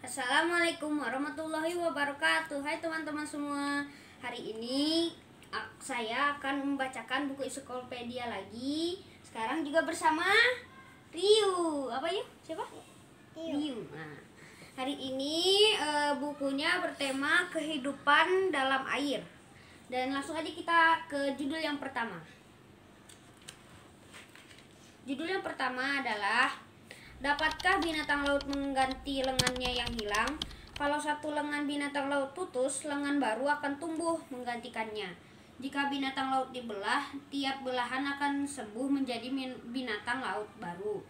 Assalamualaikum warahmatullahi wabarakatuh. Hai teman-teman semua. Hari ini saya akan membacakan buku ensiklopedia lagi. Sekarang juga bersama Riu. Apa ya? Siapa? Riu. Nah, hari ini bukunya bertema kehidupan dalam air. Dan langsung aja kita ke judul yang pertama. Judul yang pertama adalah: dapatkah binatang laut mengganti lengannya yang hilang? Kalau satu lengan binatang laut putus, lengan baru akan tumbuh menggantikannya. Jika binatang laut dibelah, tiap belahan akan sembuh menjadi binatang laut baru.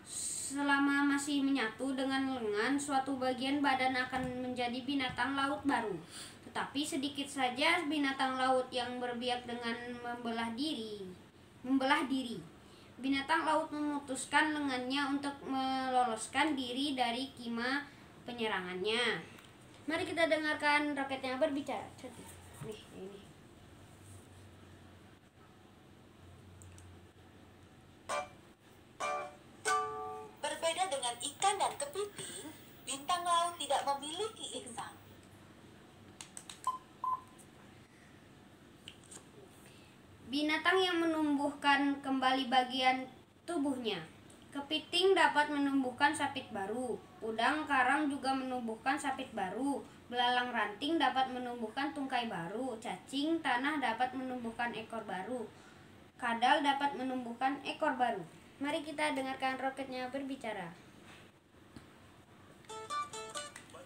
Selama masih menyatu dengan lengan, suatu bagian badan akan menjadi binatang laut baru. Tetapi sedikit saja binatang laut yang berbiak dengan membelah diri. Binatang laut memutuskan lengannya untuk meloloskan diri dari kima penyerangannya. Mari kita dengarkan roketnya berbicara. Nih, ini. Berbeda dengan ikan dan kepiting, bintang laut tidak memiliki insang. Binatang yang menumbuhkan kembali bagian tubuhnya. Kepiting dapat menumbuhkan sapit baru. Udang karang juga menumbuhkan sapit baru. Belalang ranting dapat menumbuhkan tungkai baru. Cacing tanah dapat menumbuhkan ekor baru. Kadal dapat menumbuhkan ekor baru. Mari kita dengarkan roketnya berbicara.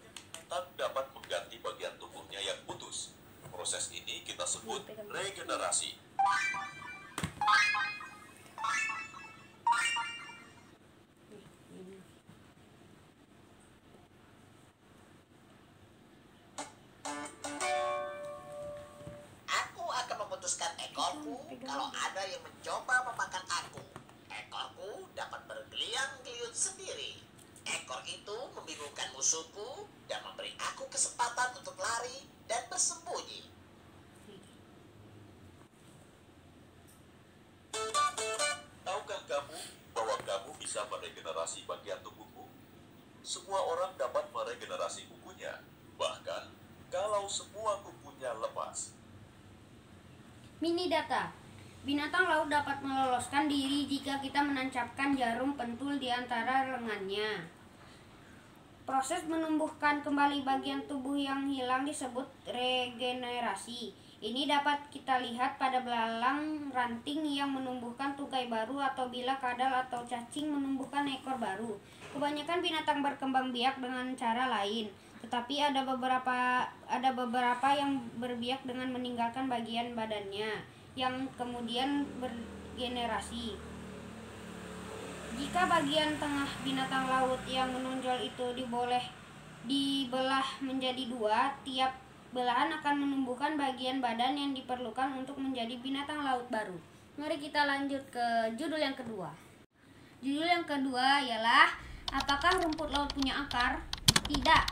Binatang dapat mengganti bagian tubuhnya yang putus. Proses ini kita sebut regenerasi. Aku akan memutuskan ekorku kalau ada yang mencoba memakan aku. Ekorku dapat bergeliang-geliut sendiri. Ekor itu membingungkan musuhku dan memberi aku kesempatan untuk lari dan bersembunyi. Tahukah kamu bahwa kamu bisa meregenerasi bagian tubuhmu? Semua orang dapat meregenerasi kukunya, bahkan kalau semua kukunya lepas. Mini data. Binatang laut dapat meloloskan diri jika kita menancapkan jarum pentul di antara lengannya. Proses menumbuhkan kembali bagian tubuh yang hilang disebut regenerasi. Ini dapat kita lihat pada belalang ranting yang menumbuhkan tungkai baru atau bila kadal atau cacing menumbuhkan ekor baru. Kebanyakan binatang berkembang biak dengan cara lain, tetapi ada beberapa yang berbiak dengan meninggalkan bagian badannya yang kemudian bergenerasi. Jika bagian tengah binatang laut yang menonjol itu dibelah menjadi dua, tiap belahan akan menumbuhkan bagian badan yang diperlukan untuk menjadi binatang laut baru. Mari kita lanjut ke judul yang kedua. Judul yang kedua ialah: apakah rumput laut punya akar? Tidak.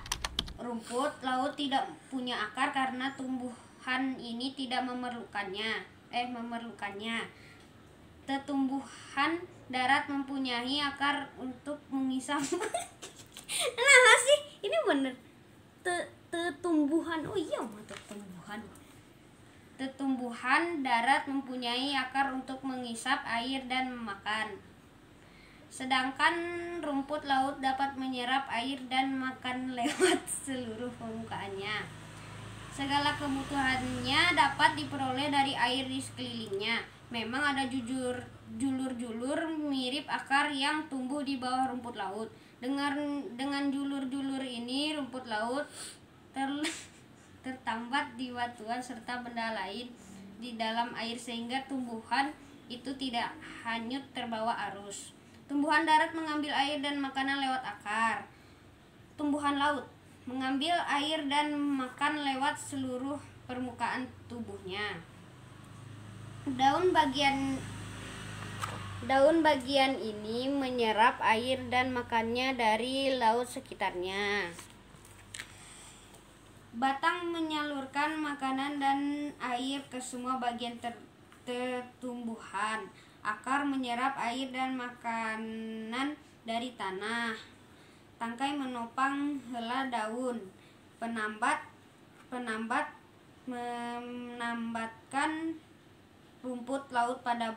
Rumput laut tidak punya akar karena tumbuhan ini tidak memerlukannya. Tetumbuhan darat mempunyai akar untuk mengisap. Nah sih, ini bener. Tetumbuhan. Oh iya, tetumbuhan. Tetumbuhan darat mempunyai akar untuk mengisap air dan memakan. Sedangkan rumput laut dapat menyerap air dan makan lewat seluruh permukaannya. Segala kebutuhannya dapat diperoleh dari air di sekelilingnya. Memang ada julur-julur mirip akar yang tumbuh di bawah rumput laut. Dengan julur-julur ini, rumput laut tertambat di batuan serta benda lain di dalam air sehingga tumbuhan itu tidak hanyut terbawa arus. Tumbuhan darat mengambil air dan makanan lewat akar. Tumbuhan laut mengambil air dan makan lewat seluruh permukaan tubuhnya. Daun bagian ini menyerap air dan makannya dari laut sekitarnya. Batang menyalurkan makanan dan air ke semua bagian tumbuhan. Akar menyerap air dan makanan dari tanah. tangkai menopang hela daun. Penambat menambatkan rumput laut pada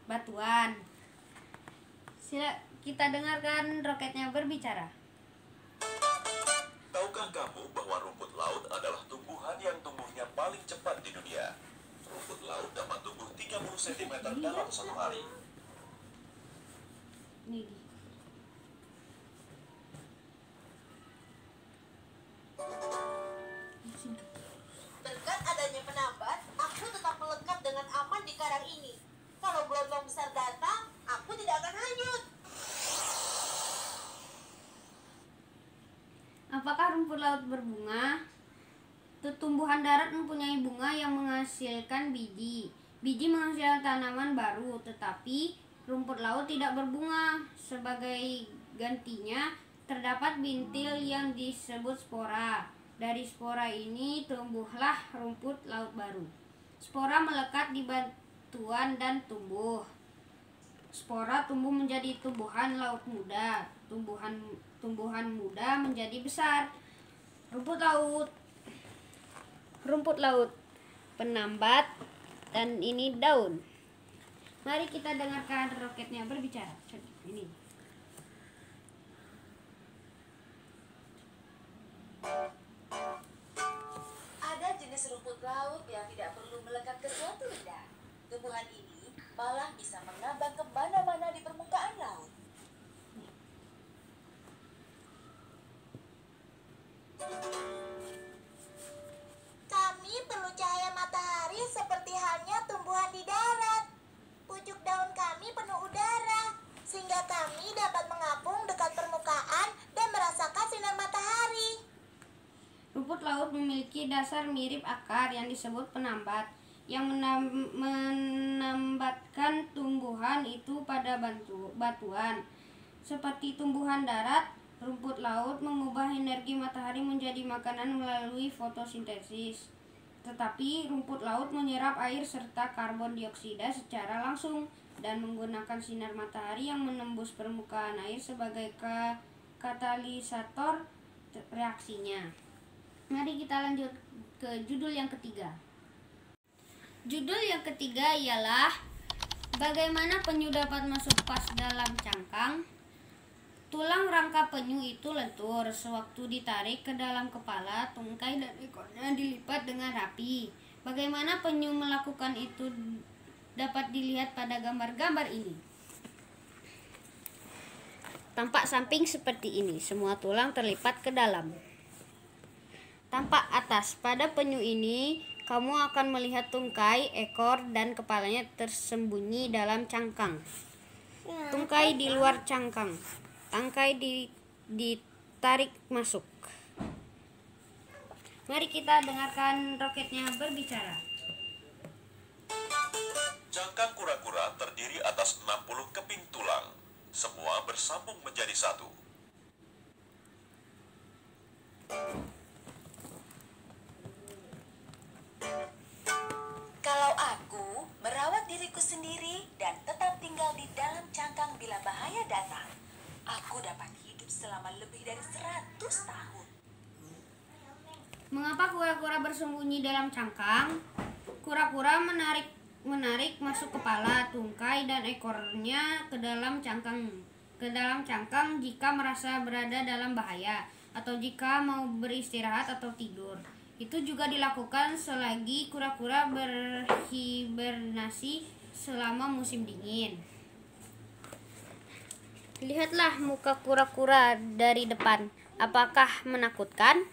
batuan. Sila kita dengarkan roketnya berbicara. Tahukah kamu bahwa rumput laut adalah tumbuhan yang tumbuhnya paling cepat di dunia? Rumput laut dapat tumbuh 30 cm dalam satu hari. Nih. Berkat adanya penambat, aku tetap melekat dengan aman di karang ini. Kalau gelombang besar datang, aku tidak akan hanyut. Apakah rumput laut berbunga? Tumbuhan darat mempunyai bunga yang menghasilkan biji. Biji menghasilkan tanaman baru, tetapi rumput laut tidak berbunga. Sebagai gantinya, terdapat bintil yang disebut spora. Dari spora ini tumbuhlah rumput laut baru. Spora melekat di batuan dan tumbuh. Spora tumbuh menjadi tumbuhan laut muda. Tumbuhan muda menjadi besar. Rumput laut, penambat, dan ini daun. Mari kita dengarkan roketnya berbicara. Ini. Ada jenis rumput laut yang tidak perlu melekat ke suatu benda. Tumbuhan ini malah bisa mengambang kemana-mana di permukaan laut. Kami perlu cahaya matahari seperti halnya tumbuhan di darat. Pucuk daun kami penuh udara, sehingga kami dapat mengapung dekat permukaan dan merasakan sinar matahari. Rumput laut memiliki dasar mirip akar yang disebut penambat, yang menambatkan tumbuhan itu pada batuan. Seperti tumbuhan darat, rumput laut mengubah energi matahari menjadi makanan melalui fotosintesis. Tetapi rumput laut menyerap air serta karbon dioksida secara langsung dan menggunakan sinar matahari yang menembus permukaan air sebagai katalisator reaksinya. Mari kita lanjut ke judul yang ketiga. Judul yang ketiga ialah bagaimana penyu dapat masuk pas dalam cangkang. Tulang rangka penyu itu lentur sewaktu ditarik ke dalam kepala, tungkai dan ekornya dilipat dengan rapi. Bagaimana penyu melakukan itu dapat dilihat pada gambar-gambar ini. Tampak samping seperti ini, semua tulang terlipat ke dalam. Tampak atas, pada penyu ini kamu akan melihat tungkai, ekor, dan kepalanya tersembunyi dalam cangkang. Tungkai di luar cangkang. Tangkai ditarik masuk. Mari kita dengarkan roketnya berbicara. Cangkang kura-kura terdiri atas 60 keping tulang. Semua bersambung menjadi satu. Kalau aku merawat diriku sendiri dan tetap tinggal di dalam cangkang bila bahaya datang, aku dapat hidup selama lebih dari 100 tahun. Mengapa kura-kura bersembunyi dalam cangkang? Kura-kura menarik masuk kepala, tungkai, dan ekornya ke dalam cangkang jika merasa berada dalam bahaya atau jika mau beristirahat atau tidur. Itu juga dilakukan selagi kura-kura berhibernasi selama musim dingin. Lihatlah muka kura-kura dari depan. Apakah menakutkan?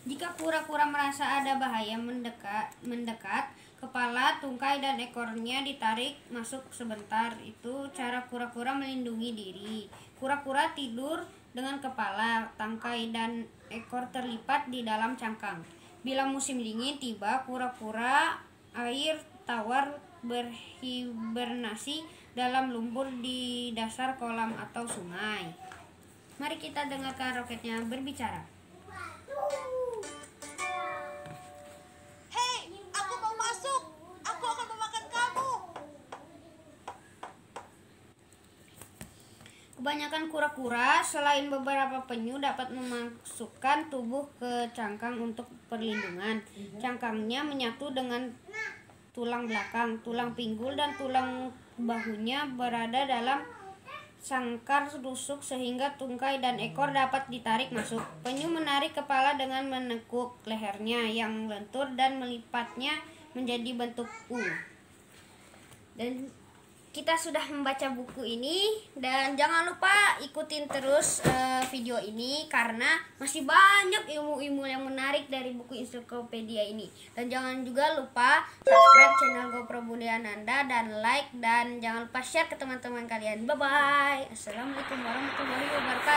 Jika kura-kura merasa ada bahaya mendekat, kepala, tungkai, dan ekornya ditarik masuk sebentar. Itu cara kura-kura melindungi diri. Kura-kura tidur dengan kepala, tangkai, dan ekor terlipat di dalam cangkang. Bila musim dingin tiba, kura-kura air tawar berhibernasi dalam lumpur di dasar kolam atau sungai. Mari kita dengarkan roketnya berbicara. Hei, aku mau masuk. Aku akan memakan kamu. kebanyakan kura-kura, selain beberapa penyu, dapat memasukkan tubuh ke cangkang untuk perlindungan. Cangkangnya menyatu dengan tulang belakang, tulang pinggul, dan tulang bahunya berada dalam sangkar rusuk sehingga tungkai dan ekor dapat ditarik masuk. Penyu menarik kepala dengan menekuk lehernya yang lentur dan melipatnya menjadi bentuk U. Dan kita sudah membaca buku ini, dan jangan lupa ikutin terus video ini karena masih banyak ilmu-ilmu yang menarik dari buku ensiklopedia ini. Dan jangan juga lupa subscribe channel GoPro Bunda Ananda dan like, dan jangan lupa share ke teman-teman kalian. Bye bye. Assalamualaikum warahmatullahi wabarakatuh.